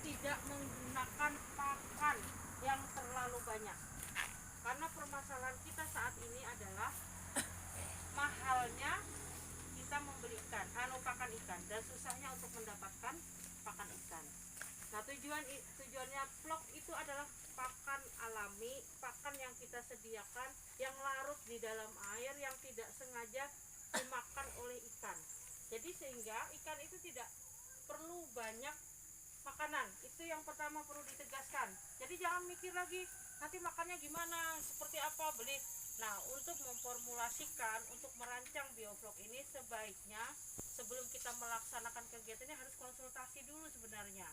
tidak menggunakan pakan yang terlalu banyak. Karena permasalahan kita saat ini adalah mahalnya kita membeli ikan, pakan ikan, dan susahnya untuk mendapatkan pakan ikan. Nah, tujuannya vlog itu adalah pakan alami, pakan yang kita sediakan, yang larut di dalam air, yang tidak sengaja dimakan oleh ikan. Jadi sehingga ikan itu tidak perlu banyak makanan. Itu yang pertama perlu ditegaskan. Jadi jangan mikir lagi nanti makannya gimana, seperti apa, beli. Nah, untuk memformulasikan, untuk merancang biovlog ini sebaiknya sebelum kita melaksanakan kegiatannya harus konsultasi dulu sebenarnya.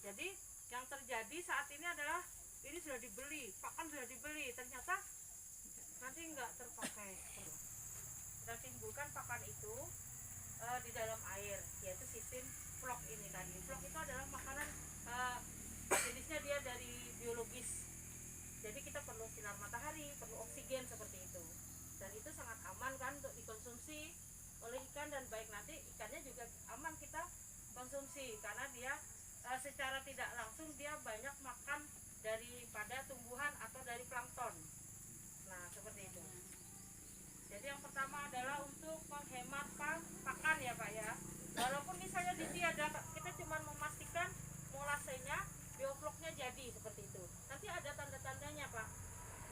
Jadi yang terjadi saat ini adalah ini sudah dibeli, pakan sudah dibeli, ternyata nanti nggak terpakai. Kita timbulkan pakan itu di dalam air, yaitu sistem vlog ini tadi. Vlog itu adalah makanan jenisnya dia dari biologis. Jadi kita perlu sinar matahari, perlu oksigen seperti itu. Dan itu sangat aman kan untuk dikonsumsi oleh ikan, dan baik nanti ikannya juga aman kita konsumsi karena dia secara tidak langsung dia banyak makan daripada tumbuhan atau dari plankton. Nah, seperti itu. Jadi yang pertama adalah untuk menghemat pakan ya Pak ya. Walaupun misalnya ditiadakan, kita cuma memastikan molasenya, biovlognya jadi seperti itu. Nanti ada tanda-tandanya Pak.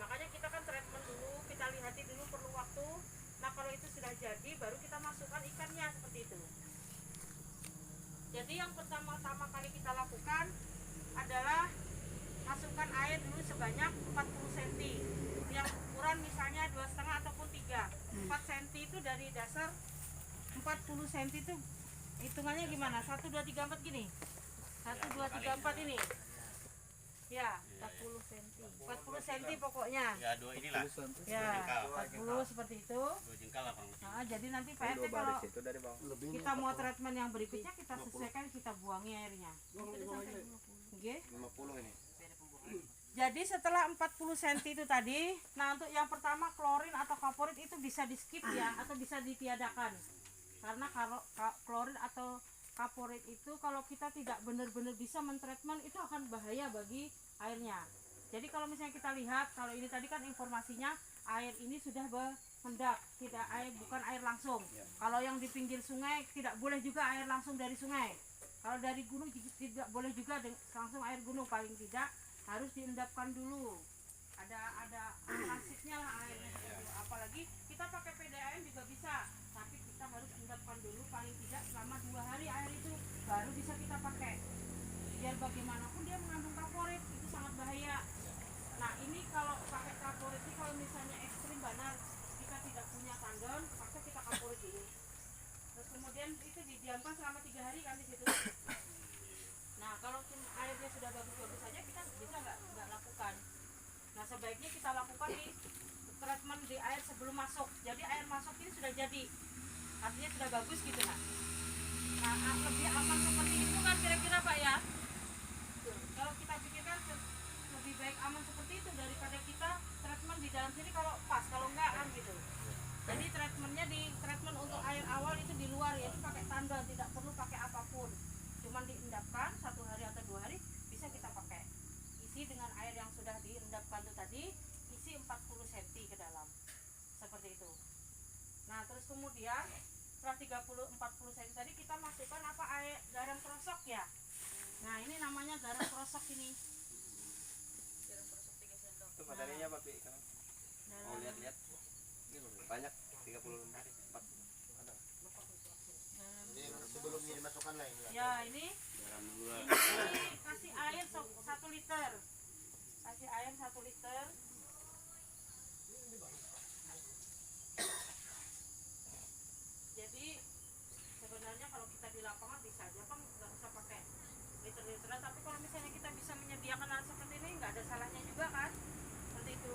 Makanya kita kan treatment dulu, kita lihati dulu perlu waktu. Nah, kalau itu sudah jadi baru kita masukkan ikannya seperti itu. Jadi yang pertama-tama kali kita lakukan adalah masukkan air dulu sebanyak 40 cm. Yang ukuran misalnya 2,5 ataupun 3. 4 cm itu dari dasar, 40 cm itu hitungannya gimana? 1, 2, 3, 4 gini. 1, 2, 3, 4 ini. Ya, 40 cm. 40 cm pokoknya. Ya, dua inilah. Ya, 40 seperti itu. 2 jengkal lah Bang. Nah, jadi nanti Pak RT kalau kita mau treatment yang berikutnya kita sesuaikan, kita buangi airnya. Oke. 50 ini. Jadi setelah 40 cm itu tadi, nah untuk yang pertama klorin atau kaporit itu bisa di skip ya, atau bisa ditiadakan. Karena kalau klorin atau kaporit itu kalau kita tidak benar-benar bisa mentreatment itu akan bahaya bagi airnya. Jadi kalau misalnya kita lihat, kalau ini tadi kan informasinya air ini sudah berhendak, tidak air, bukan air langsung. Kalau yang di pinggir sungai tidak boleh juga air langsung dari sungai. Kalau dari gunung tidak boleh juga langsung air gunung, paling tidak harus diendapkan dulu. Ada transitnya lah airnya. Apalagi kita pakai PDAM juga bisa, tapi kita harus endapkan dulu paling tidak selama 2 hari air itu baru bisa kita pakai. Biar bagaimanapun dia mengandung kaporit, itu sangat bahaya. Nah, ini kalau pakai kaporit ini kalau misalnya ekstrim benar kita tidak punya tandon, maka kita kaporit dulu. Terus kemudian itu didiamkan selama 3 hari kan di situ. Nah, kalau airnya sudah bagus-bagus saja kita bisa nggak lakukan. Nah, sebaiknya kita lakukan di treatment di air sebelum masuk. Jadi air masuk ini sudah jadi, artinya sudah bagus gitu nah. Nah, lebih aman seperti itu kan kira-kira Pak ya. Kalau kita pikirkan lebih baik aman seperti itu daripada kita treatment di dalam sini kalau pas, kalau enggak kan gitu. Jadi treatmentnya di treatment untuk air awal itu di luar ya, itu pakai tandon, tidak perlu pakai apapun. Cuman diendapkan 1 hari atau 2 hari bisa kita pakai. Isi dengan air yang sudah diendapkan itu tadi, isi 40 cm ke dalam. Seperti itu. Nah, terus kemudian setelah 30-40 cm tadi kita masukkan apa, air garam krosok ya. Nah, ini namanya garam krosok ini. Garam krosok 3 sendok. Itu materinya Pak Pi. Mau lihat-lihat. Ini banyak 34 ada. Ini sebelum ini dimasukkan lah ini. Ya, ini Garam dulu. ini kasih air 1 liter. Kasih air 1 liter. Jadi sebenarnya kalau kita di lapangan bisa aja kan, nggak usah pakai liter-literan, tapi kalau misalnya kita bisa menyediakan hal seperti ini nggak ada salahnya juga kan, seperti itu.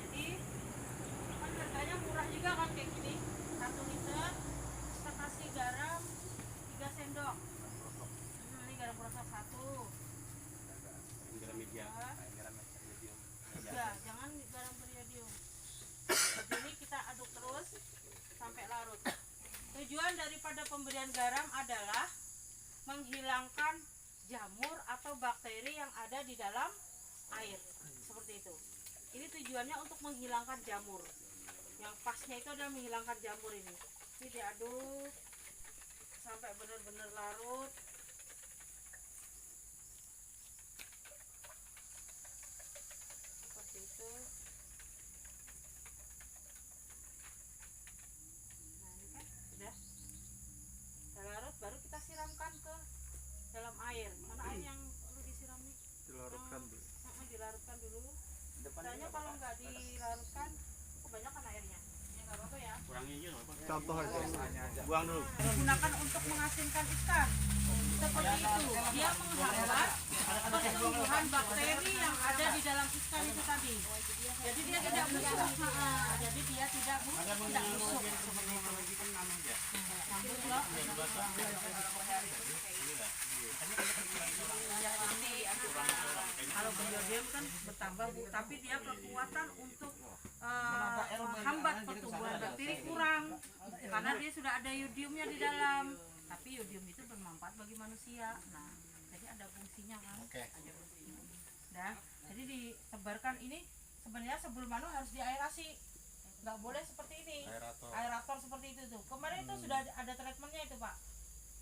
Jadi kan harganya murah juga kan kayak gini, 1 liter. Kita kasih garam 3 sendok. Ini garam krosok 1. Garam media. Hah? Garam medium. Ya, jangan garam beriodium. Jadi kita aduk terus sampai larut. Tujuan daripada pemberian garam adalah menghilangkan jamur atau bakteri yang ada di dalam air. Seperti itu. Ini tujuannya untuk menghilangkan jamur. Yang pasnya itu adalah menghilangkan jamur ini. Ini diaduk sampai benar-benar larut. Seperti itu. Nah, ini kan sudah larut, baru kita siramkan ke dalam air. Mana air yang perlu disiram nih? Dilarutkan dulu. Dilarutkan dulu. Soalnya kalau nggak dilarutkan kebanyakan airnya. Ya nggak apa-apa ya. Contoh aja. Buang dulu. Gunakan untuk mengasinkan ikan. Seperti itu. Dia menghambat pertumbuhan bakteri yang ada di dalam ikan itu tadi. Jadi dia tidak busuk. Jadi dia tidak busuk. Seperti itu. Sambut loh. Kalau biodium kan bertambah Bu, tapi dia kekuatan untuk menghambat pertumbuhan bakteri kurang karena dia sudah ada yodiumnya di dalam. Tapi yodium itu bermanfaat bagi manusia. Nah, jadi ada fungsinya kan. Oke. Ada fungsinya. Dah, jadi ditebarkan ini sebenarnya sebelum harus diaerasi. Nggak boleh seperti ini. Aerator seperti itu tuh. Kemarin itu sudah ada treatmentnya itu Pak.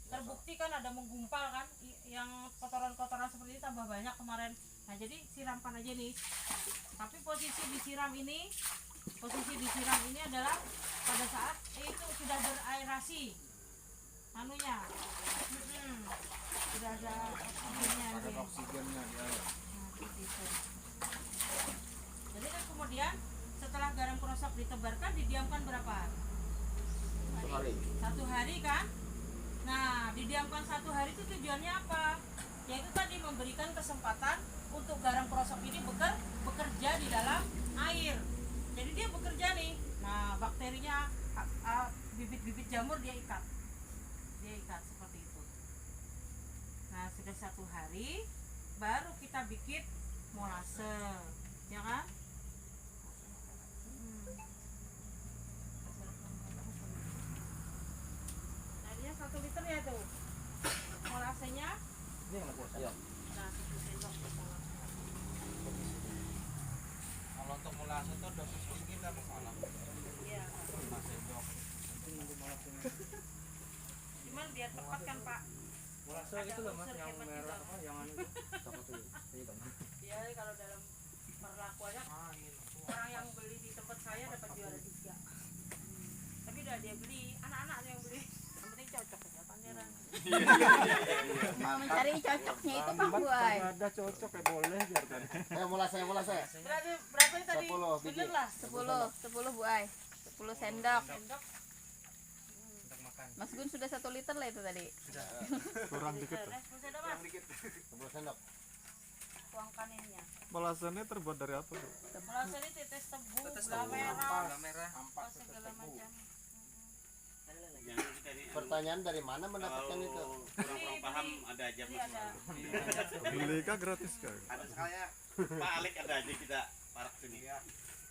Terbukti kan ada menggumpal kan, yang kotoran-kotoran seperti ini tambah banyak kemarin. Nah jadi siramkan aja nih. Tapi posisi disiram ini adalah pada saat itu sudah beraerasi anunya. Sudah ada oksigennya di air. Nah, gitu. Jadi kan kemudian setelah garam krosok ditebarkan didiamkan berapa? 1 hari. 1 hari kan? Nah, didiamkan 1 hari itu tujuannya apa? Yaitu tadi memberikan kesempatan untuk garam krosok ini bekerja di dalam air. Jadi dia bekerja nih. Nah, bakterinya, bibit-bibit jamur dia ikat seperti itu. Nah, sudah 1 hari, baru kita bikin molase, ya kan? Tadinya 1 liter ya tuh. Molasenya. Iya. Nah, 1 sendok molase. Kalau untuk molase itu dosis kita masalah. Iya. 5 sendok. Cuman biar tepat kan Pak. Molase itu loh Mas yang merah apa yang anu itu. Ya kalau dalam perlakuannya orang yang beli di tempat saya dapat juara 3. Tapi udah dia beli, anak-anak yang beli. Yang penting cocok ya pangeran. Mau mencari cocoknya itu Pak Buai. Ada cocok ya boleh biarkan. Mulase. Berapa ini tadi? 10 biji. Bener lah. 10 Buai. 10 sendok. Sendok. Untuk makan. Mas Gun sudah 1 liter lah itu tadi. Kurang dikit tuh. Sudah Mas. 10 sendok. Tuangkan ininya. Molasennya terbuat dari apa tuh? Molase ini tetes tebu, Tetes gula tebu, merah, gula merah, apa segala macam. Pertanyaan dari mana mendapatkan itu? Kurang paham ada aja Jadi ada. Beli kah gratis kah? ada sekali Pak Alik ada aja kita parak sini.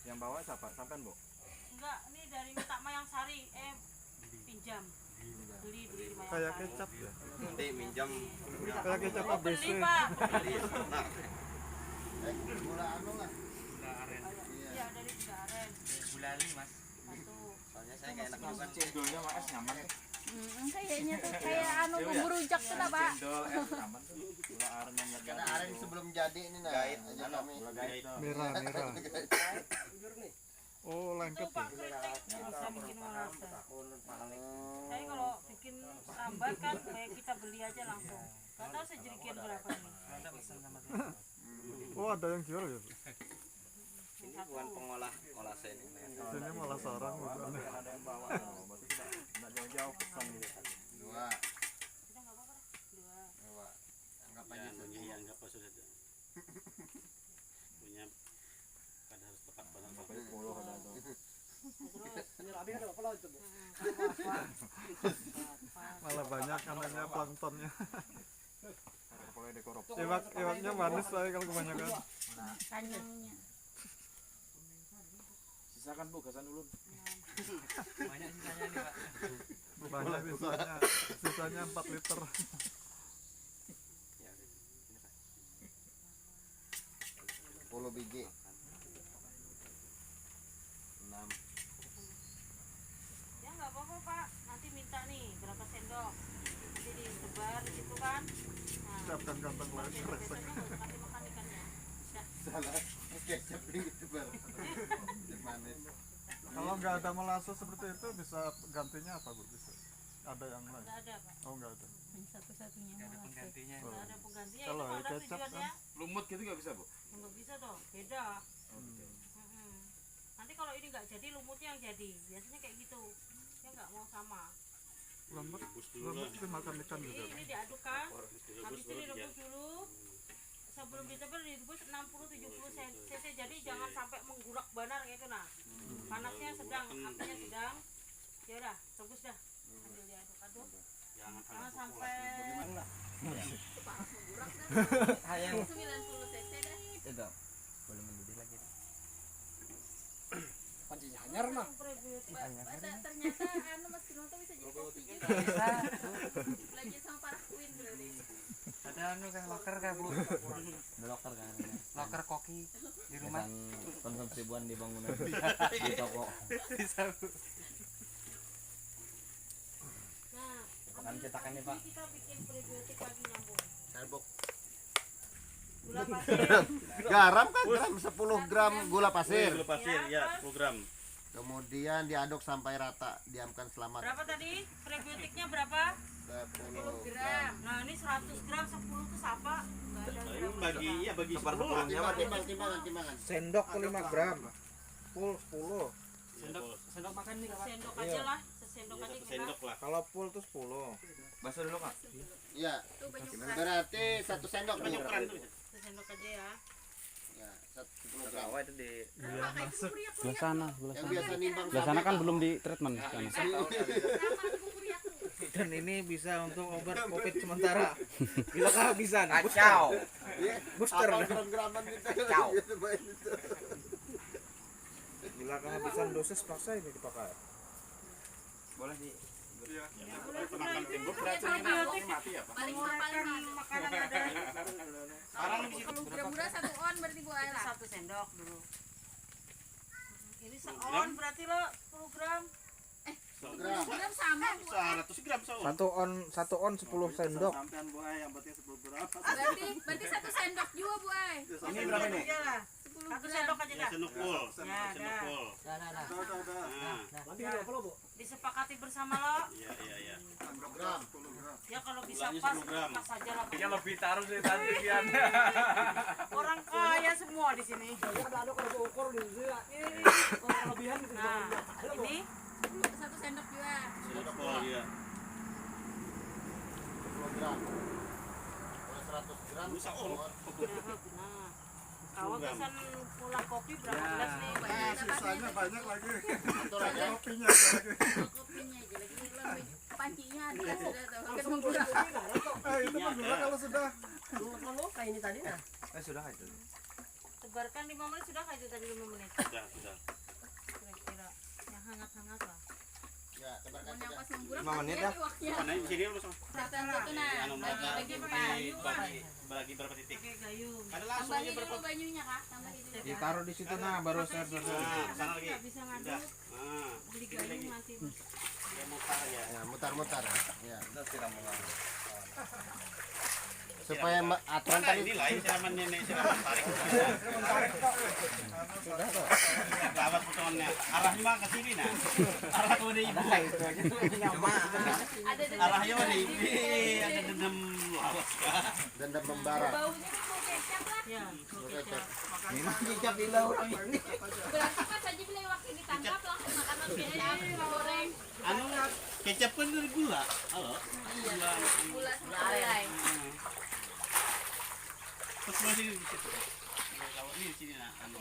Yang bawa siapa? Sampean, Bu? Enggak, ini dari Minta Mayang Sari. Pinjam. Beli di Mayang Kayak Sari. kecap ya. Nanti minjam. Kayak kecap Oh, ABC. beli Pak. Beli sebentar. Gula anu lah. gula aren. Iya, dari 3 aren. Gulali Mas. 1. Soalnya saya kayak enak juga. Cendolnya Mas nyaman tuh. Kayaknya tuh kayak anu bumbu rujak tuh lah Pak. Cendol es nyaman tuh. Gula aren yang Karena aren sebelum jadi ini nah. Gait, Aja kami. Merah. Oh, lengket Itu Pak ya. kritik bisa bikin molase. Saya kalau bikin sambar kan kayak kita beli aja langsung. Gak tahu sejerikian berapa nih. Ada pesan sama dia. Oh, ada yang jual ya, Bu? Ini bukan pengolah molase ini. Sini malah sarang bukan. Ada yang bawa. Berarti tidak jauh-jauh pesan gitu. 2. Udah nggak apa-apa dah. 2. Anggap Ya, aja yang enggak pas sudah punya kan harus tepat pada waktu. 10 ada tuh. Malah banyak anaknya planktonnya. Boleh dikorupsi. Iwaknya manis lah kalau kebanyakan. Kanyangnya. Sisakan Bu, gasan dulu. Banyak sisanya nih Pak. Banyak sisanya 4 liter. Ya, 10 biji. 6. Ya nggak apa-apa Pak, nanti minta nih berapa sendok, nanti disebar di situ kan. Nah, Siapkan kantong lain. biasanya nggak usah kasih makan ikannya. Ya. Salah. Kecap itu baru. Manis. Kalau nggak ada molasses seperti itu bisa gantinya apa Bu? Bisa. Ada yang lain? Nggak ada Pak, Oh nggak ada. Satu-satunya Ada molasses. penggantinya. nggak ada penggantinya. Kalau Itu ada kecap kan? tujuannya, Lumut gitu nggak bisa bu? nggak bisa toh, beda. Mm-mm. Nanti kalau ini nggak jadi, lumutnya yang jadi, biasanya kayak gitu. Ya nggak mau sama. Lembut itu makan ikan Jadi juga. ini diadukkan, habis itu direbus dulu. Sebelum ditebel direbus 60-70 cc, jadi jangan sampai menggulak banar gitu nah. Panasnya sedang, apinya sedang. Ya udah, rebus dah. Sambil diaduk-aduk. Jangan sampai 90 cc dah. Itu belum mendidih lagi. Pancinya anyar mah. Ternyata anu Mas Ginoto bisa jadi kopi juga. Belajar sama para queen berarti. Ada anu kan loker kan bu? Dokter kan. Loker koki di rumah. Konsumsi ribuan di bangunan di toko. Bisa bu. nah, Makan cetakan nih, Pak. kita bikin prebiotik lagi nyambung. Serbuk. Gula pasir. Garam kan gram 10 gram gula pasir. Gula pasir ya 10 gram. Kemudian diaduk sampai rata, diamkan selama Berapa tadi? Prebiotiknya berapa? 10 Gram. Nah, ini 100 gram 10 itu apa? Enggak ada Ini gram. bagi ya bagi 10 lah. Timbangan. Sendok ke 5 gram. Full 10. Sendok makan nih Sendok aja lah, sesendok aja kita. Sendok lah. Kalau full tuh 10. Basuh dulu kak. Iya. Tuh banyak keras. Berarti 1 sendok nih. Banyak peran tuh. Sesendok aja ya. Ya, 10 gram. itu di. Pakai itu kuriak Sebelah sana, Yang biasa nimbang sebelah sana kan belum di treatment sana. Dan ini bisa untuk obat COVID sementara. Bila kehabisan. Kacau. Booster. Apa gram-graman gitu. Kacau. Gitu, main itu. Bila kehabisan dosis paksa ini dipakai. Boleh di. Makan timbuk Prebiotik Mati ya pak. paling mahal paling mahal. makanan ada Sekarang di situ Mudah-mudah 1 on berarti Bu Ayla. 1 sendok dulu. Ini seon berarti lo 10 gram. 100 Gram. Gram sama Bu. 100 gram so. 1 on 10 sendok. Sampean buah yang berarti 10 gram. Berarti 1 sendok juga Bu Ay. Ini berapa nih? Aja lah. 10 1 gram. sendok aja Ya dah. sendok full. Ya, Sendok dah. full. Nah, Disepakati bersama lo. iya iya iya. Gram. Ya kalau bisa Gulanya pas, 10 gram. pas aja lah. Dia lebih taruh sih tadi kian. Orang kaya semua di sini. Nah, ini 1 sendok juga. Sendok full ya. 10 gram. Kalau 100 gram. Bisa on. nah, kalau pesan pulang kopi berapa gelas nih? Sisanya banyak lagi. Betul aja. Kopinya ada lagi. Kopinya aja lagi lebih pancinya ada sudah tahu. Kan menggunakan Itu menggula kalau sudah. Sudah itu. Tebarkan 5 menit sudah kayak itu tadi 5 menit. Sudah, sudah. Kira-kira yang hangat-hangat lah. Ya, tebarkan yang saja. pas menggunakan 5 menit dah. waktunya. Mana di sini lu sama. Satu nah, Anu bagi bagi berapa titik? Pakai gayung. Ada langsung aja tambahin berapa? dulu banyunya Kak, tambahin dulu. Ditaruh di situ nah baru Pakai saya sini, Nah, nanti sana lagi. nggak bisa Udah. ngaduk. Nah, Beli gayung nanti. dia mutar ya. Ya, mutar-mutar. Ya. Udah siram ulang. Supaya aturan Mana tadi ini lain siraman nenek siraman tarik. sudah tuh. Lawat potongannya. Arahnya mah ke sini nah. Arah ke ibu. Ada Arahnya mana ibu. Ada dendam lawas kah? Dendam membara. baunya nih bau kecap lah. Ya, kecap. Memang kicap di laut ini. Berarti pas aja beli waktu ditangkap langsung makan kecap goreng. Anu kecap kan dari gula. Halo. Gula sama selai. Terus masih di situ. Lawat ini di sini nah. Anu.